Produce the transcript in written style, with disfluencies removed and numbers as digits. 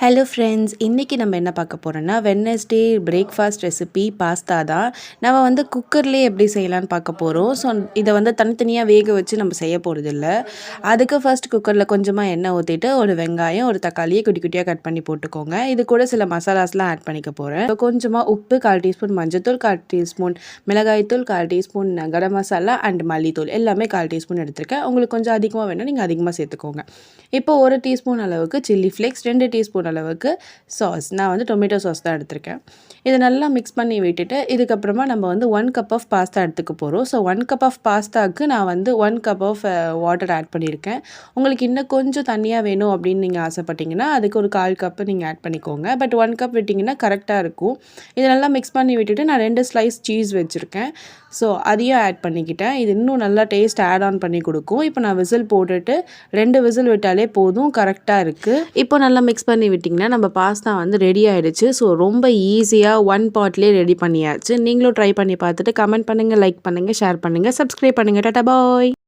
Hello friends, இன்றைக்கி நம்ம என்ன பார்க்க போகிறோன்னா வெட்னஸ்டே பிரேக்ஃபாஸ்ட் ரெசிபி பாஸ்தா தான். நம்ம வந்து குக்கர்லேயே எப்படி செய்யலான்னு பார்க்க போகிறோம். ஸோ இதை வந்து தனித்தனியாக வேக வச்சு நம்ம செய்ய போகிறதில்ல. அதுக்கு ஃபர்ஸ்ட் குக்கரில் கொஞ்சமாக எண்ணெய் ஊற்றிட்டு ஒரு வெங்காயம் ஒரு தக்காளியை குட்டி குட்டியாக கட் பண்ணி போட்டுக்கோங்க. இது கூட சில மசாலாஸ்லாம் ஆட் பண்ணிக்க போகிறேன். இப்போ கொஞ்சமாக உப்பு, 1/4 டீஸ்பூன் மஞ்சள்தூள், 1/4 டீஸ்பூன் மிளகாய்த்தூள், 1/4 டீஸ்பூன் கரம் மசாலா அண்ட் மல்லித்தூள் எல்லாமே 1/4 டீஸ்பூன் எடுத்திருக்கேன். உங்களுக்கு கொஞ்சம் அதிகமாக வேணும், நீங்கள் அதிகமாக சேர்த்துக்கோங்க. இப்போ 1 டீஸ்பூன் அளவுக்கு சில்லி ஃப்ளேக்ஸ், 2 டீஸ்பூன் அளவுக்கு சாஸ், நான் வந்து டொமேட்டோ சாஸ் தான் எடுத்திருக்கேன். இதை நல்லா மிக்ஸ் பண்ணி விட்டுட்டு இதுக்கப்புறமா நம்ம வந்து 1 கப் ஆஃப் பாஸ்தா எடுத்துக்க போகிறோம். ஸோ 1 கப் ஆஃப் பாஸ்தாவுக்கு நான் வந்து 1 கப் ஆஃப் வாட்டர் ஆட் பண்ணியிருக்கேன். உங்களுக்கு இன்னும் கொஞ்சம் தண்ணியாக வேணும் அப்படின்னு நீங்கள் ஆசைப்பட்டீங்கன்னா அதுக்கு ஒரு 1/4 கப்பு நீங்கள் ஆட் பண்ணிக்கோங்க. பட் 1 கப் விட்டிங்கன்னா கரெக்டாக இருக்கும். இதை நல்லா மிக்ஸ் பண்ணி விட்டுட்டு நான் 2 ஸ்லைஸ் சீஸ் வச்சுருக்கேன். ஸோ அதையும் ஆட் பண்ணிக்கிட்டேன். இது இன்னும் நல்லா டேஸ்ட் ஆட் ஆன் பண்ணி கொடுக்கும். இப்போ நான் விசில் போட்டுட்டு 2 விசில் விட்டாலே போதும், கரெக்டாக இருக்குது. இப்போ நல்லா மிக்ஸ் பண்ணி விட்டிங்கன்னா நம்ம பாஸ்தா வந்து ரெடி ஆகிடுச்சு. ஸோ ரொம்ப ஈஸியாக 1 பாட்லேயே ரெடி பண்ணியாச்சு. நீங்களும் ட்ரை பண்ணி பார்த்துட்டு கமெண்ட் பண்ணுங்கள், லைக் பண்ணுங்கள், ஷேர் பண்ணுங்கள், சப்ஸ்கிரைப் பண்ணுங்கள். டாடா பாய்.